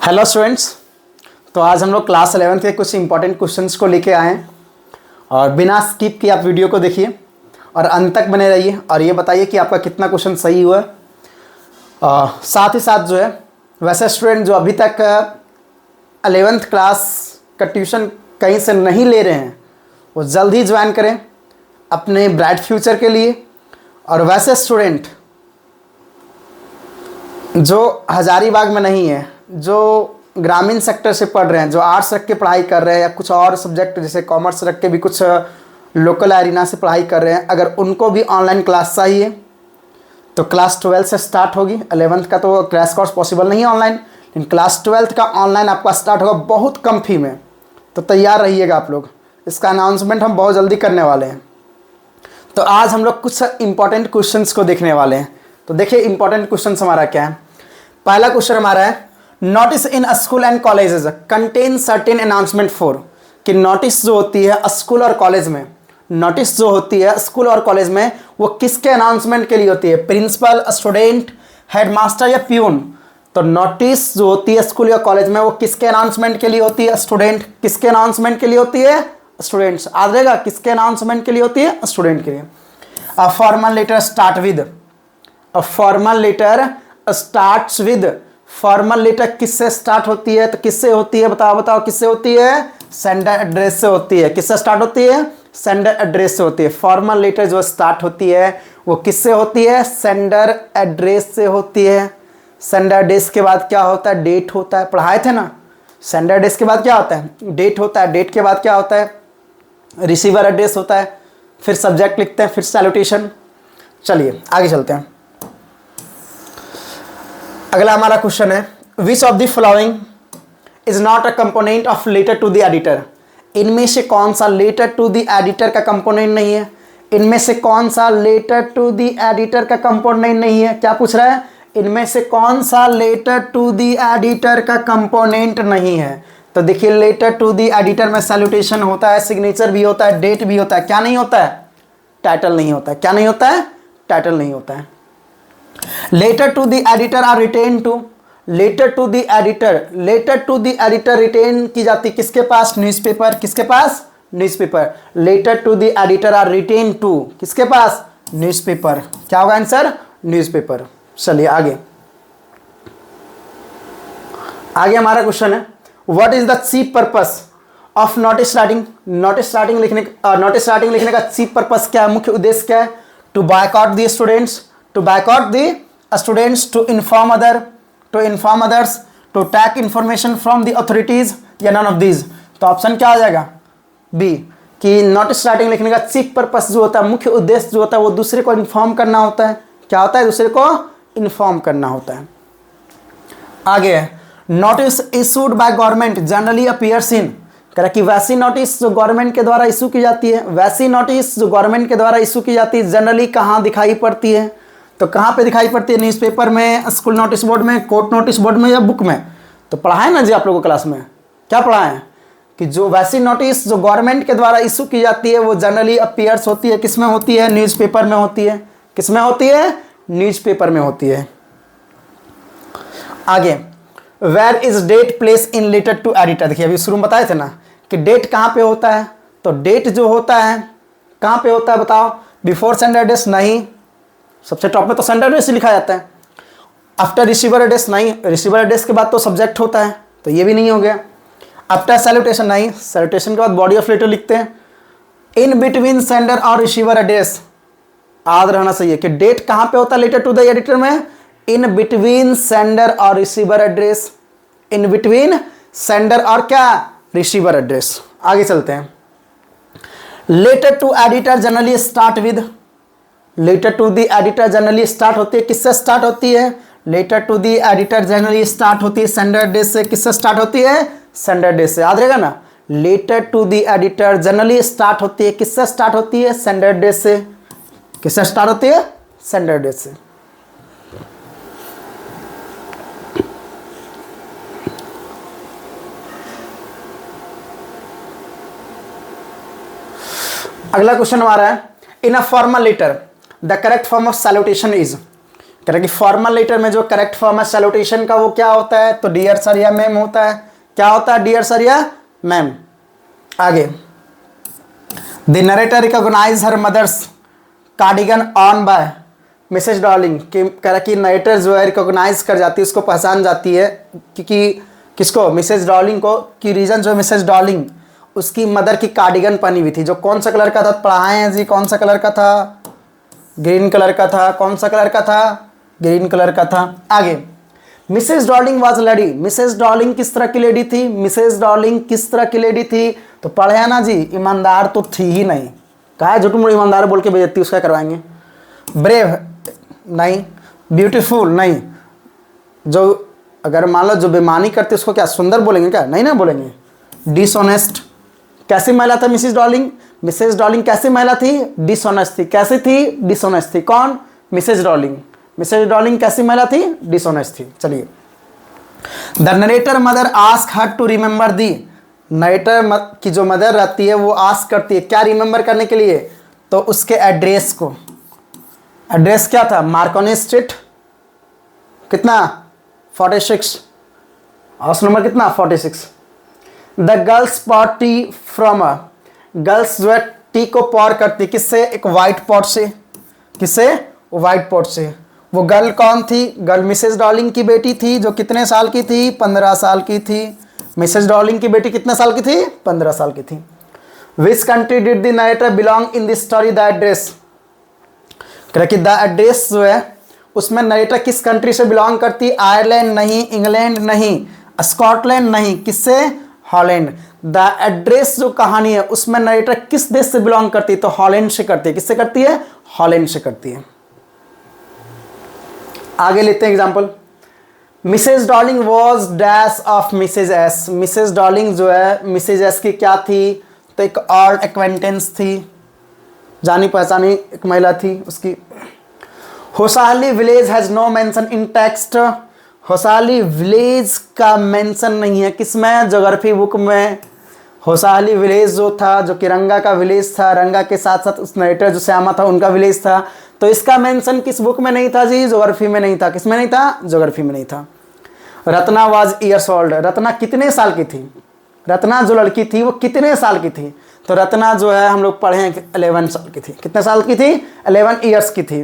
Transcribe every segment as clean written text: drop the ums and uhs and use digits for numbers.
Hello students. तो आज हम लोग क्लास 11 के कुछ इंपॉर्टेंट क्वेश्चंस को लेके आए हैं और बिना स्किप किए आप वीडियो को देखिए और अंत तक बने रहिए और ये बताइए कि आपका कितना क्वेश्चन सही हुआ। साथ ही साथ जो है वैसे स्टूडेंट जो अभी तक 11th क्लास का ट्यूशन कहीं से नहीं ले रहे हैं वो जल्द ही ज्वाइन करें अपने ब्राइट फ्यूचर के लिए। और वैसे स्टूडेंट जो हजारीबाग में नहीं है, जो ग्रामीण सेक्टर से पढ़ रहे हैं, जो आर्ट्स रख के पढ़ाई कर रहे हैं या कुछ और सब्जेक्ट जैसे कॉमर्स रख के भी कुछ लोकल एरिना से पढ़ाई कर रहे हैं, अगर उनको भी ऑनलाइन क्लास चाहिए तो क्लास 12 से स्टार्ट होगी। 11th का तो क्रैश कोर्स पॉसिबल नहीं है ऑनलाइन, लेकिन क्लास 12th का ऑनलाइन आपका स्टार्ट होगा बहुत कम फी में। तो तैयार रहिएगा आप लोग, इसका अनाउंसमेंट हम बहुत जल्दी करने वाले हैं। तो आज हम लोग कुछ इंपॉर्टेंट क्वेश्चंस को देखने वाले हैं। तो देखिए इंपॉर्टेंट क्वेश्चंस हमारा क्या है। पहला क्वेश्चन हमारा है notice in school and colleges contain certain announcement for, कि नोटिस जो होती है स्कूल और कॉलेज में, नोटिस जो होती है स्कूल और कॉलेज में वो किसके अनाउंसमेंट के लिए होती है? प्रिंसिपल, स्टूडेंट, हेडमास्टर या प्यून। तो नोटिस जो होती है स्कूल या कॉलेज में वो किसके अनाउंसमेंट के लिए होती है? स्टूडेंट। किसके अनाउंसमेंट के लिए होती है? स्टूडेंट्स। याद रहेगा किसके अनाउंसमेंट के लिए होती है? स्टूडेंट के लिए। A formal letter start with, a formal letter starts with, formal letter किससे स्टार्ट होती है? तो किससे होती है? बताओ बताओ किससे होती है? सेंडर एड्रेस से होती है। किससे स्टार्ट होती है? सेंडर एड्रेस से होती है। फॉर्मल लेटर जो स्टार्ट होती है वो किससे होती है? सेंडर एड्रेस से होती है। सेंडर एड्रेस के बाद क्या होता है? डेट होता है। पढ़ाए थे ना, सेंडर एड्रेस के बाद क्या होता है? डेट होता है। डेट के बाद क्या होता है? रिसीवर एड्रेस होता है। फिर सब्जेक्ट लिखते हैं, फिर सैल्यूटेशन। चलिए आगे चलते हैं। अगला हमारा क्वेश्चन है which of the following is not a component of letter to the editor. इनमें से कौन सा लेटर टू द एडिटर का कंपोनेंट नहीं है? इनमें से कौन सा लेटर टू द एडिटर का कंपोनेंट नहीं है? क्या पूछ रहा है? इनमें से कौन सा लेटर टू द एडिटर का कंपोनेंट नहीं है? तो देखिए लेटर टू द एडिटर में सैल्यूटेशन होता है, सिग्नेचर भी होता है, डेट भी होता है। क्या नहीं होता है? टाइटल नहीं होता है। क्या नहीं होता है? टाइटल नहीं होता है। Letter to the editor are written to, letter to the editor, letter to the editor written की जाती किसके पास? न्यूज़पेपर। किसके पास? Newspaper. Letter to the editor are written to किसके पास? न्यूज़पेपर। क्या होगा आंसर? न्यूज़पेपर। चलिए आगे। आगे हमारा क्वेश्चन है what is the chief purpose of notice writing. Notice writing लिखने का चीफ पर्पस क्या है? मुख्य उद्देश्य क्या है? To boycott the students, to boycott the students, to inform others, to take information from the authorities या none of these। तो ऑप्शन क्या आ जाएगा? बी, कि नोटिस राइटिंग लिखने का चीफ पर्पस जो होता है, मुख्य उद्देश्य जो होता है वो दूसरे को इन्फॉर्म करना होता है। क्या होता है? दूसरे को इन्फॉर्म करना होता है। आगे है notice issued by government generally appears इन, कह रहा कि वैसी नोटिस जो गवर्नमेंट के द्वारा इशू की जाती है, वैसी नोटिस जो गवर्नमेंट के द्वारा इशू की जाती है जनरली कहाँ दिखाई पड़ती है? तो कहाँ पे दिखाई पड़ती है? न्यूज़पेपर में, स्कूल नोटिस बोर्ड में, कोर्ट नोटिस बोर्ड में या बुक में? तो पढ़ा है ना जी आप लोगों को क्लास में, क्या पढ़ा है कि जो वैसी नोटिस जो गवर्नमेंट के द्वारा इशू की जाती है वो जनरली अपीयर्स होती है किस में होती है? न्यूज़पेपर में होती है। किस में होती है? न्यूज़पेपर में होती है। आगे where is date place in letter to editor. देखिए अभी शुरू में बताए थे ना कि डेट कहाँ पे होता है। तो डेट जो होता है कहाँ पे होता है बताओ? बिफोर सेंडर एड्रेस नहीं, सबसे टॉप में तो सेंडर एड्रेस लिखा जाता है। आफ्टर रिसीवर एड्रेस नहीं, रिसीवर एड्रेस के बाद तो सब्जेक्ट होता है, तो ये भी नहीं हो गया। आफ्टर सैल्यूटेशन नहीं, सैल्यूटेशन के बाद बॉडी ऑफ लेटर लिखते हैं। इन बिटवीन सेंडर और रिसीवर एड्रेस याद रहना चाहिए कि डेट कहाँ पे होता है लेटर टू द एडिटर में? इन बिटवीन सेंडर और receiver address, in between sender और क्या? Receiver address. आगे चलते हैं। Letter to editor generally start with, letter to the editor generally start होती है किससे स्टार्ट होती है? Letter to the editor generally start होती है सेंडर एड्रेस से। किससे स्टार्ट होती है? सेंडर एड्रेस से। याद रहेगा ना, letter to the editor generally start होती है किससे स्टार्ट होती है? सेंडर एड्रेस से। किससे स्टार्ट होती है? सेंडर एड्रेस से। अगला क्वेश्चन हमारा है in a formal letter the correct form of salutation is, कह रहा कि फॉर्मल लेटर में जो करेक्ट फॉर्म है सैल्यूटेशन का वो क्या होता है, तो डियर सर या मैम होता है। क्या होता है, डियर सर या मैम। आगे, the narrator recognise her mother's cardigan on by Mrs Darling. कह रहा कि नरेटर जो है रिकॉग्नाइज कर जाती है, उसको पहचान जाती है क्योंकि किसको, मिसेज डॉर्लिंग को, कि रीजन जो मिसेज डॉर्लिंग उसकी मदर की कार्डिगन पहनी हुई थी, जो कौन सा कलर का था, पढ़ाए हैं जी, कौन सा कलर का था, ग्रीन कलर का था। कौन सा कलर का था, ग्रीन कलर का था। आगे, Mrs Darling was lady. Mrs Darling किस तरह की लेडी थी, मिसेज डॉर्लिंग किस तरह की लेडी थी, तो पढ़े हैं ना जी, ईमानदार तो थी ही नहीं। कहा है झूठ मूठ ईमानदार बोल के बेइज्जती उसका करवाएंगे। ब्रेव नहीं, ब्यूटीफुल नहीं, जो अगर मान लो जो बेईमानी करते उसको क्या सुंदर बोलेंगे क्या, नहीं ना बोलेंगे। डिसऑनेस्ट, कैसी महिला था मिसेज डॉर्लिंग, मिसेज डॉर्लिंग कैसी महिला थी, डिसऑनेस्ट थी। कैसी थी, डिसऑनेस्ट थी। कौन, मिसेज डॉर्लिंग। मिसेज डॉर्लिंग कैसी महिला थी, डिसऑनेस्ट थी। चलिए, the narrator mother ask her to remember the. Narrator की जो मदर रहती है वो आस्क करती है क्या रिमेंबर करने के लिए, तो उसके एड्रेस को। एड्रेस क्या था, मार्कोनी स्ट्रीट, कितना 46, हाउस नंबर कितना 46। The girls pour tea from a, girls जो है टी को पॉर करती किससे, एक वाइट पॉट से। किससे, वाइट पॉट से। वो गर्ल कौन थी, गर्ल मिसेज डॉर्लिंग की बेटी थी, जो कितने साल की थी, 15 साल की थी। मिसेज डॉर्लिंग की बेटी कितने साल की थी, 15 साल की थी। Which country did the narrator belong in the story, the address. कि द एड्रेस जो है उसमें नरेटर किस कंट्री से बिलोंग करती, आयरलैंड नहीं, इंग्लैंड नहीं, स्कॉटलैंड नहीं, किससे, हॉलैंड। द एड्रेस जो कहानी है उसमें नरेटर किस देश से बिलोंग करती है, तो हॉलैंड से करती है। किससे करती है, हॉलैंड से करती है। आगे लेते हैं example. Mrs Darling was dash of Mrs S. Mrs Darling जो है मिसेज एस की क्या थी, तो एक ऑल्ड एक्वेंटेंस थी, जानी पहचानी एक महिला थी उसकी। Hosali village has no mention in text. Hosali village का मेंशन नहीं है किसमें, ज्योग्राफी बुक में। होसाली विलेज जो था, जो कि रंगा का विलेज था, रंगा के साथ साथ उस नरेटर जो श्यामा था उनका विलेज था, तो इसका मेंशन किस बुक में नहीं था जी, ज्योग्राफी में नहीं था। किस में नहीं था, ज्योग्राफी में नहीं था। Ratna was years old. Ratna कितने साल की थी, रत्ना जो लड़की थी वो कितने साल की थी, तो रत्ना जो है हम लोग पढ़े हैं 11 साल की थी। कितने साल की थी, 11 ईयर्स की थी।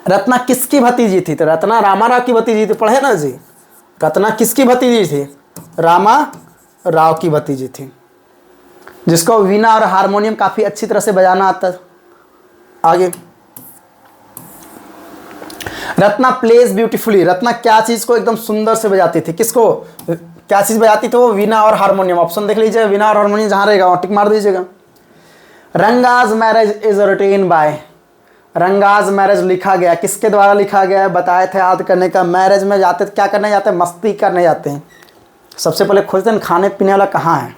रत्ना किसकी भतीजी थी, तो रत्ना रामा राव की भतीजी थी, पढ़े ना जी। रत्ना किसकी भतीजी थी, रामा राव की भतीजी थी, जिसको वीणा और हारमोनियम काफ़ी अच्छी तरह से बजाना आता है। आगे, रत्ना प्लेज ब्यूटीफुली। रत्ना क्या चीज़ को एकदम सुंदर से बजाती थी, किसको, क्या चीज़ बजाती थी वो, वीणा और हारमोनियम। ऑप्शन देख लीजिए, वीणा और हारमोनियम जहाँ रहेगा वहाँ टिक मार दीजिएगा। Ranga's marriage is written by. Ranga's marriage लिखा गया, किसके द्वारा लिखा गया है, बताए थे याद करने का। मैरिज में जाते क्या करने जाते हैं, मस्ती करने जाते हैं। सबसे पहले खोजते हैं खाने पीने वाला कहाँ है,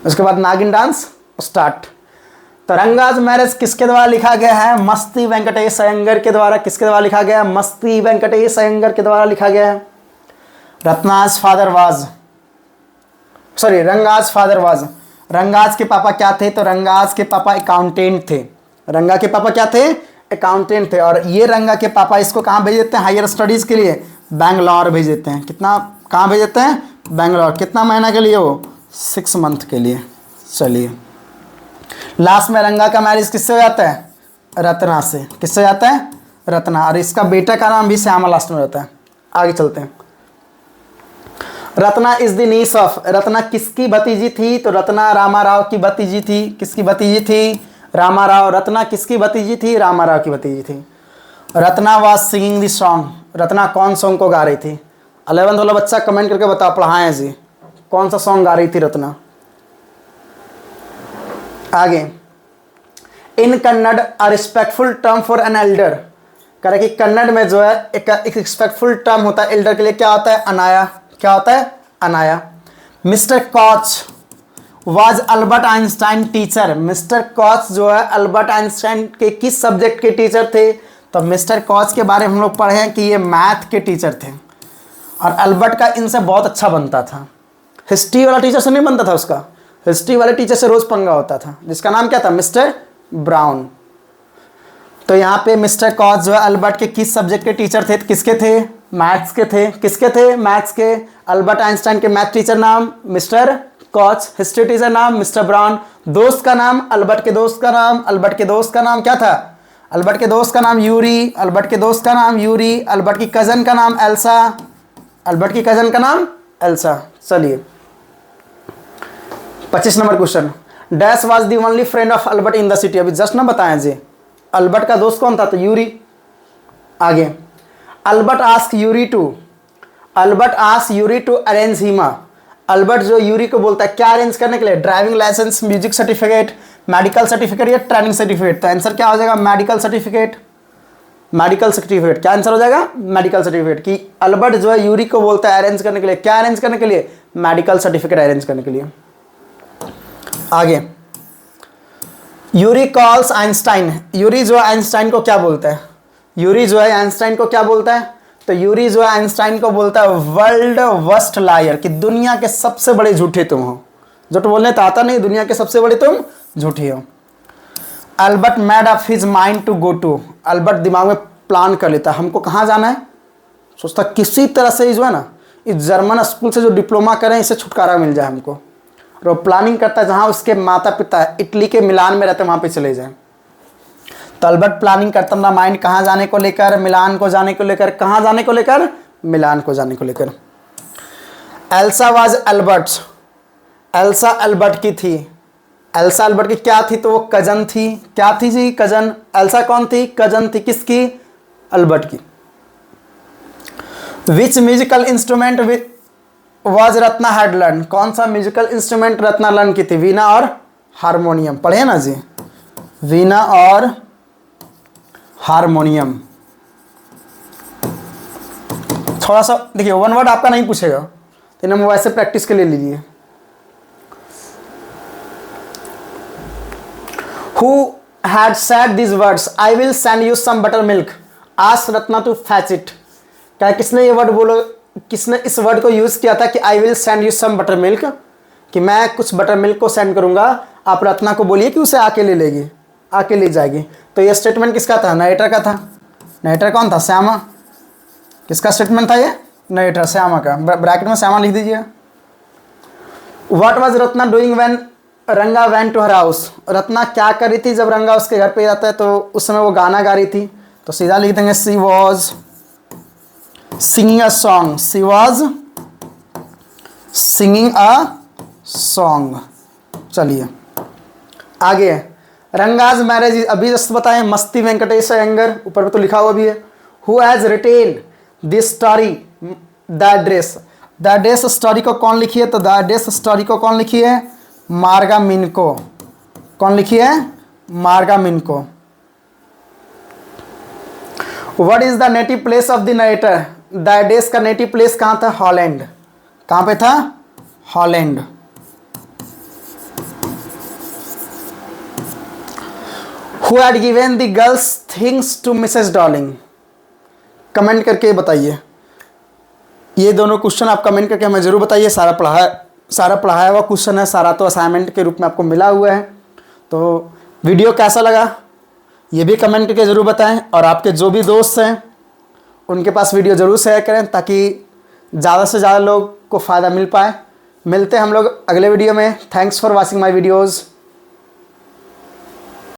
उसके बाद नागिन डांस स्टार्ट। तो रंगाज मैरिज किसके द्वारा लिखा गया है, मस्ती वेंकटेश अयंगर के द्वारा। किसके द्वारा लिखा गया है, मस्ती वेंकटेश अयंगर के द्वारा लिखा गया है। Ratna's father was, sorry Ranga's father was. Ranga's के पापा क्या थे, तो रंगाज के पापा अकाउंटेंट थे। रंगा के पापा क्या थे, अकाउंटेंट थे। और ये रंगा के पापा इसको कहाँ भेज देते हैं, हायर स्टडीज़ के लिए बैंगलोर भेज देते हैं। कितना, कहाँ भेज देते हैं, बैंगलोर। कितना महीना के लिए, वो 6 मंथ के लिए। चलिए, लास्ट में रंगा का मैरिज किससे हो जाता है, रत्ना से। किससे हो जाता है, रत्ना। और इसका बेटा का नाम भी श्यामा लास्ट में रहता है। आगे चलते हैं। Ratna is the niece of. Ratna किसकी भतीजी थी, तो रत्ना रामाराव की भतीजी थी। किसकी भतीजी थी, रामाराव। रत्ना किसकी भतीजी थी, रामाराव की भतीजी थी। Ratna was singing the song. Ratna कौन सॉन्ग को गा रही थी, 11th वाला बच्चा कमेंट करके बताओ, पढ़ाएं जी, कौन सा सॉन्ग गा रही थी रत्ना। आगे, in Kannada a respectful term for an elder. कह रहे कि कन्नड़ में जो है एक रिस्पेक्टफुल टर्म होता है एल्डर के लिए, क्या होता है, अनाया। क्या होता है, Anaya. Mr Koch was Albert Einstein teacher. Mr Koch जो है अल्बर्ट आइंस्टाइन के किस सब्जेक्ट के टीचर थे, तो मिस्टर कॉच के बारे में हम लोग पढ़े हैं कि ये मैथ के टीचर थे। और अल्बर्ट का इनसे बहुत अच्छा बनता था। हिस्ट्री वाला टीचर से नहीं बनता था उसका, हिस्ट्री वाले टीचर से रोज पंगा होता था, जिसका नाम क्या था, मिस्टर ब्राउन। तो यहाँ पे मिस्टर कॉच जो है अल्बर्ट के किस सब्जेक्ट के टीचर थे? किसके थे? मैथ्स के थे। किसके थे? मैथ्स के। अल्बर्ट आइंस्टाइन के मैथ टीचर नाम मिस्टर कॉच, हिस्ट्री टीचर नाम मिस्टर ब्राउन, दोस्त का नाम अल्बर्ट के दोस्त का नाम, अल्बर्ट के दोस्त का नाम क्या था? अल्बर्ट के दोस्त का नाम यूरी, अल्बर्ट के दोस्त का नाम यूरी, अल्बर्ट की कजन का नाम एल्सा, अल्बर्ट की कजन का नाम एल्सा। चलिए 25 number question, dash was the only friend of Albert in the city. अभी जस्ट ना बताएं जी, अल्बर्ट का दोस्त कौन था? तो यूरी। आगे, Albert ask Yuri to arrange him a. Albert जो यूरी को बोलता है क्या अरेंज करने के लिए? Driving licence, music certificate, medical certificate या ट्रेनिंग सर्टिफिकेट। तो आंसर क्या हो जाएगा? Medical certificate. मेडिकल सर्टिफिकेट क्या आंसर हो जाएगा? Medical certificate. कि अल्बर्ट जो है यूरी को बोलता है अरेंज करने के लिए, क्या अरेंज करने के लिए? मेडिकल सर्टिफिकेट अरेंज करने के लिए। आगे, यूरी कॉल्स आइंस्टाइन। यूरी जो है आइंस्टाइन को क्या बोलता है? यूरी जो है आइंस्टाइन को क्या बोलता है? तो यूरी जो है आइंस्टाइन को बोलता है वर्ल्ड वर्स्ट लायर, कि दुनिया के सबसे बड़े झूठे तुम हो। झूठ बोलने तो आता नहीं, दुनिया के सबसे बड़े तुम झूठे हो। Albert made up his mind to go to. Albert दिमाग में प्लान कर लेता है हमको कहाँ जाना है। सोचता किसी तरह से जो है ना इस जर्मन स्कूल से जो डिप्लोमा करें इससे छुटकारा मिल जाए हमको। और वो प्लानिंग करता है जहाँ उसके माता पिता इटली के मिलान में रहते हैं वहाँ पे चले जाएं। तो अल्बर्ट प्लानिंग करता अपना माइंड कहाँ जाने को लेकर? मिलान को जाने को लेकर। कहाँ जाने को लेकर? मिलान को जाने को लेकर। Elsa was Albert's. Elsa Albert की थी। एल्सा अल्बर्ट की क्या थी? तो वो कजन थी। क्या थी जी? कजन। एल्सा कौन थी? कजन थी। किसकी? अल्बर्ट की। विच musical instrument was Ratna had learn. कौन सा म्यूजिकल इंस्ट्रूमेंट रत्ना लर्न की थी? वीणा और हारमोनियम। पढ़े ना जी, वीणा और हारमोनियम। थोड़ा सा देखिए, वन वर्ड आपका नहीं पूछेगा, तो हम वैसे प्रैक्टिस के लिए लीजिए। Who had said these words? I will send you some buttermilk. Ask Ratna to fetch it. क्या किसने ये वर्ड बोलो? किसने इस वर्ड को यूज किया था कि I will send you some buttermilk, कि मैं कुछ बटर मिल्क को सेंड करूंगा, आप रत्ना को बोलिए कि उसे आके ले लेगी, आके ले जाएगी। तो ये स्टेटमेंट किसका था? नरेटर का था। नरेटर कौन था? श्यामा। किसका स्टेटमेंट था ये? नरेटर श्यामा का। ब्रैकेट में श्यामा लिख दीजिए। What was Ratna doing when Ranga went to her house. Ratna क्या कर रही थी जब रंगा उसके घर पे जाता है? तो उस समय वो गाना गा रही थी, तो सीधा लिख देंगे she was singing a song. She was singing a song. चलिए आगे, रंगाज मैरिज अभी जस्ट बताएं, मस्ती वेंकटेश अयंगर, ऊपर पे तो लिखा हुआ भी है। Who has retain this story the address. The address story को कौन लिखी है? तो द एड्रेस स्टोरी को कौन लिखी है? मार्गा मिनको। कौन लिखी है? Marga Minco. What is the native place of the narrator. The address का नेटिव प्लेस कहां था? हॉलैंड। कहां पे था? Holland. Who had given the girls things to Mrs Dorling. Comment करके बताइए, ये दोनों क्वेश्चन आप कमेंट करके हमें जरूर बताइए। सारा पढ़ाया हुआ क्वेश्चन है, सारा तो असाइनमेंट के रूप में आपको मिला हुआ है। तो वीडियो कैसा लगा ये भी कमेंट करके ज़रूर बताएं, और आपके जो भी दोस्त हैं उनके पास वीडियो ज़रूर शेयर करें ताकि ज़्यादा से ज़्यादा लोग को फ़ायदा मिल पाए। मिलते हैं हम लोग अगले वीडियो में। Thanks for watching my videos.